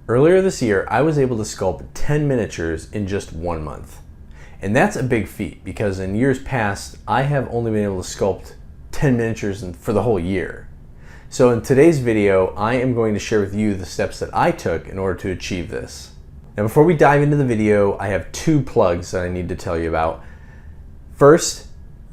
Earlier this year, I was able to sculpt 10 miniatures in just 1 month. And that's a big feat because in years past, I have only been able to sculpt 10 miniatures for the whole year. So in today's video, I am going to share with you the steps that I took in order to achieve this. Now before we dive into the video, I have 2 plugs that I need to tell you about. First,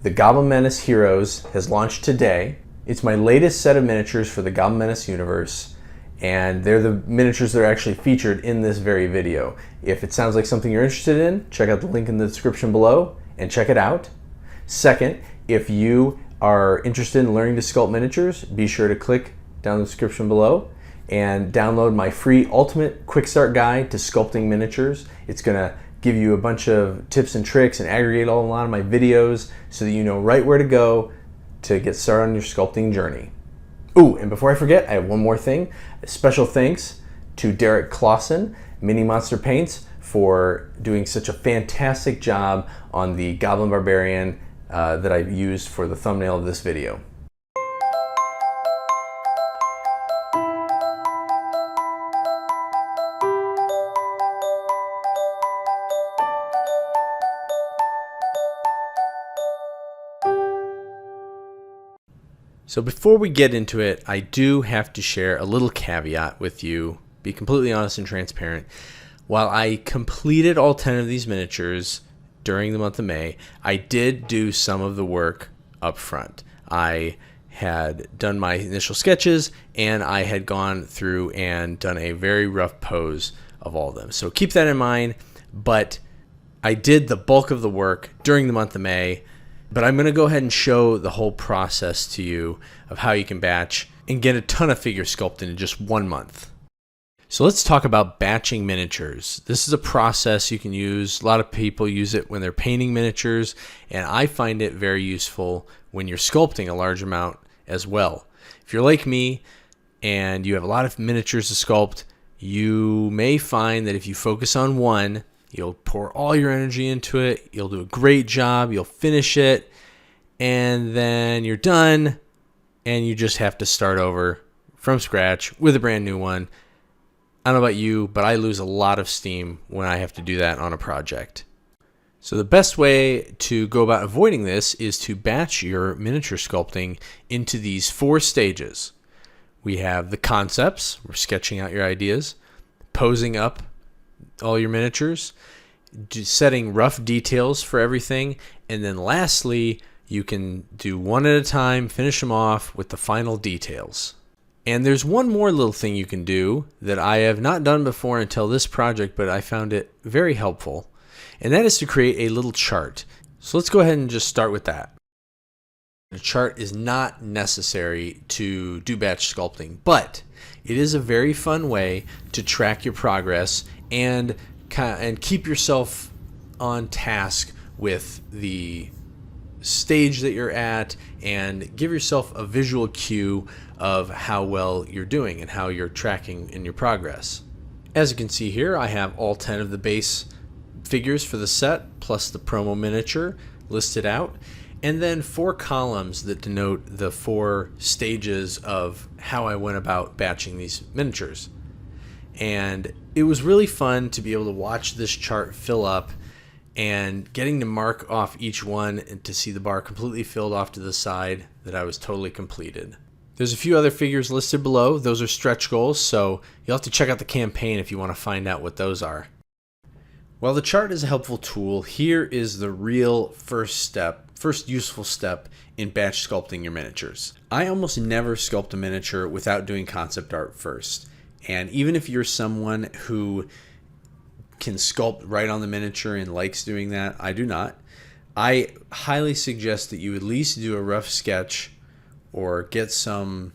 the Goblin Menace Heroes has launched today. It's my latest set of miniatures for the Goblin Menace universe, and they're the miniatures that are actually featured in this very video. If it sounds like something you're interested in, check out the link in the description below and check it out. Second, if you are interested in learning to sculpt miniatures, be sure to click down in the description below and download my free ultimate quick start guide to sculpting miniatures. It's gonna give you a bunch of tips and tricks and aggregate a lot of my videos so that you know right where to go to get started on your sculpting journey. Ooh, and before I forget, I have one more thing. A special thanks to Derek Clausen, Mini Monster Paints, for doing such a fantastic job on the Goblin Barbarian that I used for the thumbnail of this video. So before we get into it, I do have to share a little caveat with you, be completely honest and transparent. While I completed all 10 of these miniatures during the month of May, I did do some of the work up front. I had done my initial sketches and I had gone through and done a very rough pose of all of them. So keep that in mind, but I did the bulk of the work during the month of May. But I'm going to go ahead and show the whole process to you of how you can batch and get a ton of figure sculpted in just 1 month. So let's talk about batching miniatures. This is a process you can use. A lot of people use it when they're painting miniatures, and I find it very useful when you're sculpting a large amount as well. If you're like me and you have a lot of miniatures to sculpt, you may find that if you focus on one, you'll pour all your energy into it, you'll do a great job, you'll finish it, and then you're done, and you just have to start over from scratch with a brand new one. I don't know about you, but I lose a lot of steam when I have to do that on a project. So the best way to go about avoiding this is to batch your miniature sculpting into these 4 stages. We have the concepts, we're sketching out your ideas, posing up all your miniatures, setting rough details for everything, and then lastly you can do one at a time, finish them off with the final details. And there's one more little thing you can do that I have not done before until this project, but I found it very helpful, and that is to create a little chart. So let's go ahead and just start with that. The chart is not necessary to do batch sculpting, but it is a very fun way to track your progress and keep yourself on task with the stage that you're at and give yourself a visual cue of how well you're doing and how you're tracking in your progress. As you can see here, I have all 10 of the base figures for the set plus the promo miniature listed out, and then 4 columns that denote the 4 stages of how I went about batching these miniatures. And it was really fun to be able to watch this chart fill up and getting to mark off each one and to see the bar completely filled off to the side that I was totally completed. There's a few other figures listed below. Those are stretch goals, so you'll have to check out the campaign if you want to find out what those are. While the chart is a helpful tool, here is the real first useful step in batch sculpting your miniatures. I almost never sculpt a miniature without doing concept art first. And even if you're someone who can sculpt right on the miniature and likes doing that, I do not. I highly suggest that you at least do a rough sketch or get some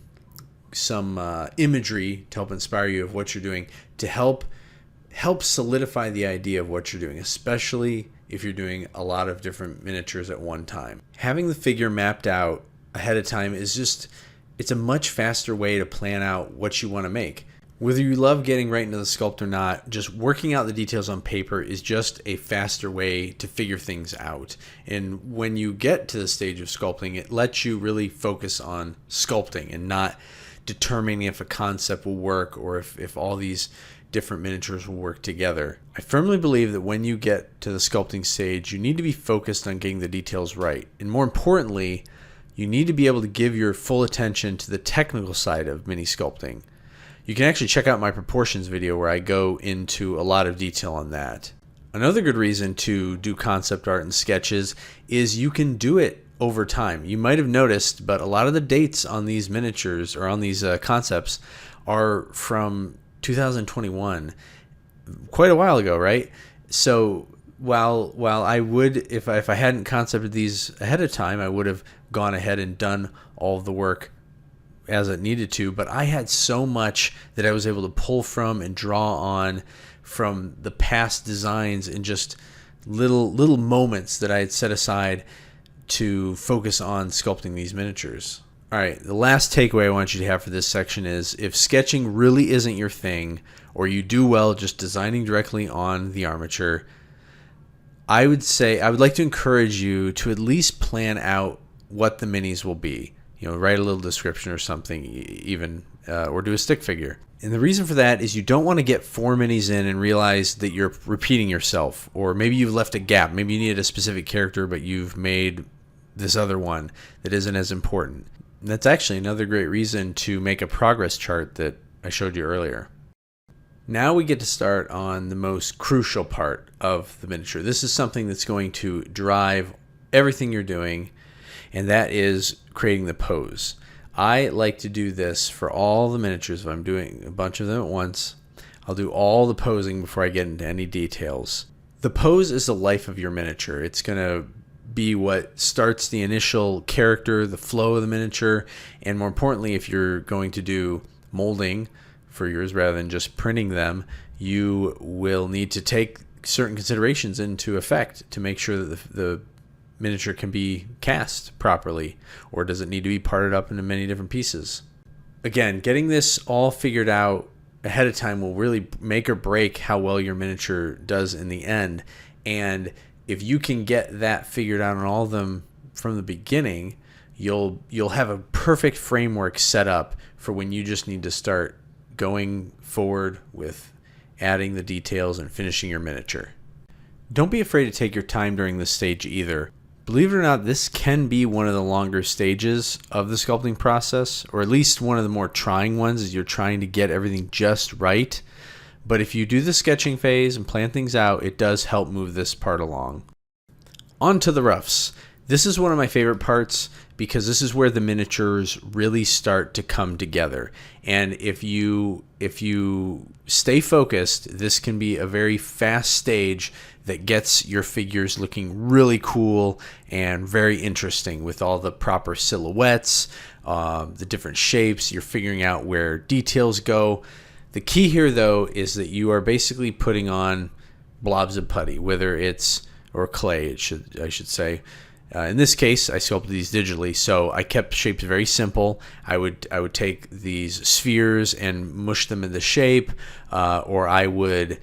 imagery to help inspire you of what you're doing to help solidify the idea of what you're doing, especially if you're doing a lot of different miniatures at one time. Having the figure mapped out ahead of time it's a much faster way to plan out what you want to make. Whether you love getting right into the sculpt or not, just working out the details on paper is just a faster way to figure things out. And when you get to the stage of sculpting, it lets you really focus on sculpting and not determining if a concept will work or if all these different miniatures will work together. I firmly believe that when you get to the sculpting stage, you need to be focused on getting the details right. And more importantly, you need to be able to give your full attention to the technical side of mini sculpting. You can actually check out my proportions video where I go into a lot of detail on that. Another good reason to do concept art and sketches is you can do it over time. You might have noticed, but a lot of the dates on these miniatures or on these concepts are from 2021, quite a while ago, right? So while I would, if I hadn't concepted these ahead of time, I would have gone ahead and done all of the work as it needed to, but I had so much that I was able to pull from and draw on from the past designs and just little moments that I had set aside to focus on sculpting these miniatures. All right, the last takeaway I want you to have for this section is if sketching really isn't your thing, or you do well just designing directly on the armature, I would like to encourage you to at least plan out what the minis will be. Write a little description or something, even, or do a stick figure. And the reason for that is you don't want to get 4 minis in and realize that you're repeating yourself, or maybe you've left a gap. Maybe you needed a specific character, but you've made this other one that isn't as important. And that's actually another great reason to make a progress chart that I showed you earlier. Now we get to start on the most crucial part of the miniature. This is something that's going to drive everything you're doing, and that is creating the pose. I like to do this for all the miniatures. If I'm doing a bunch of them at once, I'll do all the posing before I get into any details. The pose is the life of your miniature. It's going to be what starts the initial character, the flow of the miniature, and more importantly, if you're going to do molding for yours rather than just printing them, you will need to take certain considerations into effect to make sure that the miniature can be cast properly, or does it need to be parted up into many different pieces? Again, getting this all figured out ahead of time will really make or break how well your miniature does in the end. And if you can get that figured out on all of them from the beginning, you'll have a perfect framework set up for when you just need to start going forward with adding the details and finishing your miniature. Don't be afraid to take your time during this stage either. Believe it or not, this can be one of the longer stages of the sculpting process, or at least one of the more trying ones as you're trying to get everything just right. But if you do the sketching phase and plan things out, it does help move this part along. On to the roughs. This is one of my favorite parts because this is where the miniatures really start to come together. And if you stay focused, this can be a very fast stage that gets your figures looking really cool and very interesting with all the proper silhouettes, the different shapes. You're figuring out where details go. The key here, though, is that you are basically putting on blobs of putty, or clay, I should say. In this case, I sculpted these digitally, so I kept shapes very simple. I would take these spheres and mush them into shape, or I would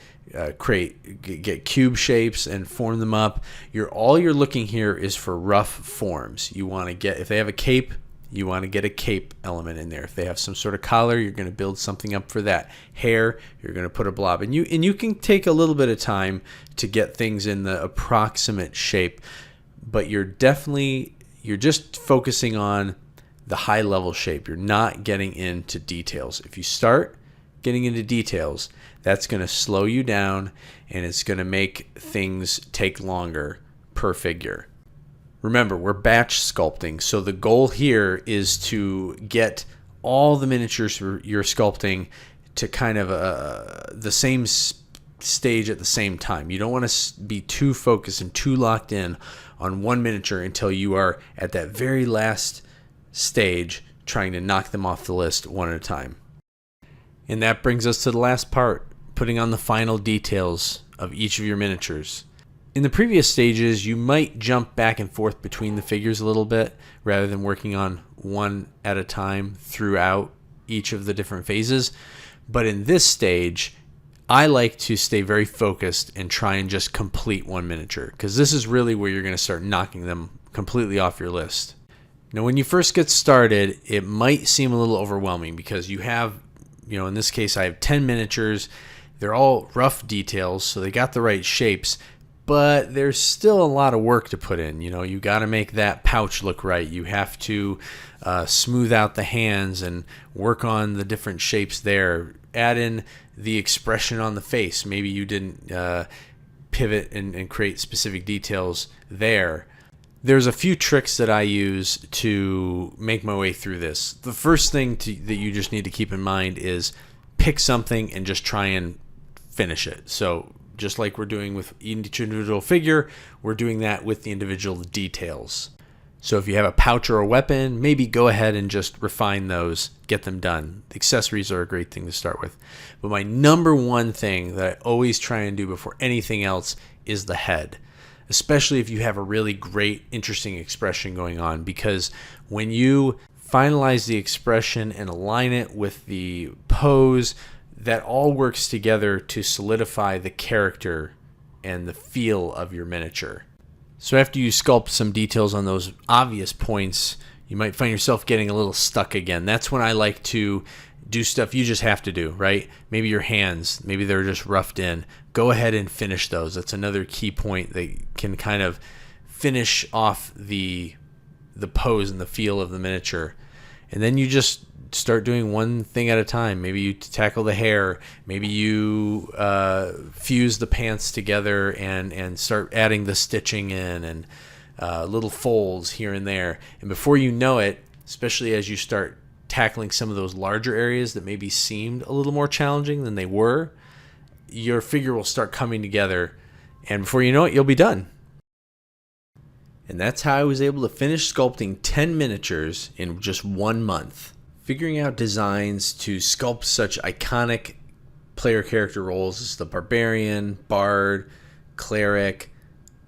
get cube shapes and form them up. All you're looking here is for rough forms. You want to get, if they have a cape, you want to get a cape element in there. If they have some sort of collar, you're going to build something up for that. Hair, you're going to put a blob. And you can take a little bit of time to get things in the approximate shape, but you're just focusing on the high level shape. You're not getting into details. If you start getting into details, that's going to slow you down and it's going to make things take longer per figure. Remember, we're batch sculpting, so the goal here is to get all the miniatures you're sculpting to kind of the same stage at the same time. You don't want to be too focused and too locked in on one miniature until you are at that very last stage trying to knock them off the list one at a time. And that brings us to the last part, putting on the final details of each of your miniatures. In the previous stages, you might jump back and forth between the figures a little bit rather than working on one at a time throughout each of the different phases. But in this stage, I like to stay very focused and try and just complete one miniature, because this is really where you're going to start knocking them completely off your list. Now, when you first get started, it might seem a little overwhelming because you have, in this case, I have 10 miniatures They're all rough details, so they got the right shapes, but there's still a lot of work to put in. You got to make that pouch look right. You have to smooth out the hands and work on the different shapes there. Add in the expression on the face. Maybe you didn't pivot and create specific details there. There's a few tricks that I use to make my way through this. The first thing that you just need to keep in mind is pick something and just try and finish it. So just like we're doing with each individual figure, we're doing that with the individual details. So if you have a pouch or a weapon, maybe go ahead and just refine those, get them done. The accessories are a great thing to start with. But my number one thing that I always try and do before anything else is the head, especially if you have a really great, interesting expression going on, because when you finalize the expression and align it with the pose, that all works together to solidify the character and the feel of your miniature. So after you sculpt some details on those obvious points, you might find yourself getting a little stuck again. That's when I like to do stuff you just have to do, right? Maybe your hands, maybe they're just roughed in. Go ahead and finish those. That's another key point that can kind of finish off the pose and the feel of the miniature. And then you just start doing one thing at a time. Maybe you tackle the hair. Maybe you fuse the pants together and start adding the stitching in and little folds here and there. And before you know it, especially as you start tackling some of those larger areas that maybe seemed a little more challenging than they were, your figure will start coming together. And before you know it, you'll be done. And that's how I was able to finish sculpting 10 miniatures in just 1 month. Figuring out designs to sculpt such iconic player character roles as the Barbarian, Bard, Cleric,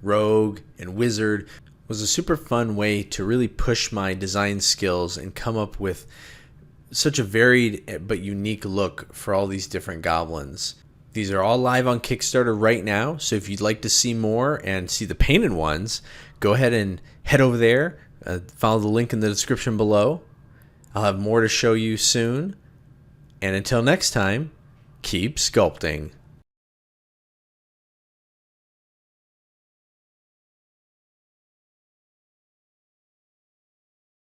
Rogue, and Wizard was a super fun way to really push my design skills and come up with such a varied but unique look for all these different goblins. These are all live on Kickstarter right now, so if you'd like to see more and see the painted ones, go ahead and head over there. Follow the link in the description below. I'll have more to show you soon. And until next time, keep sculpting.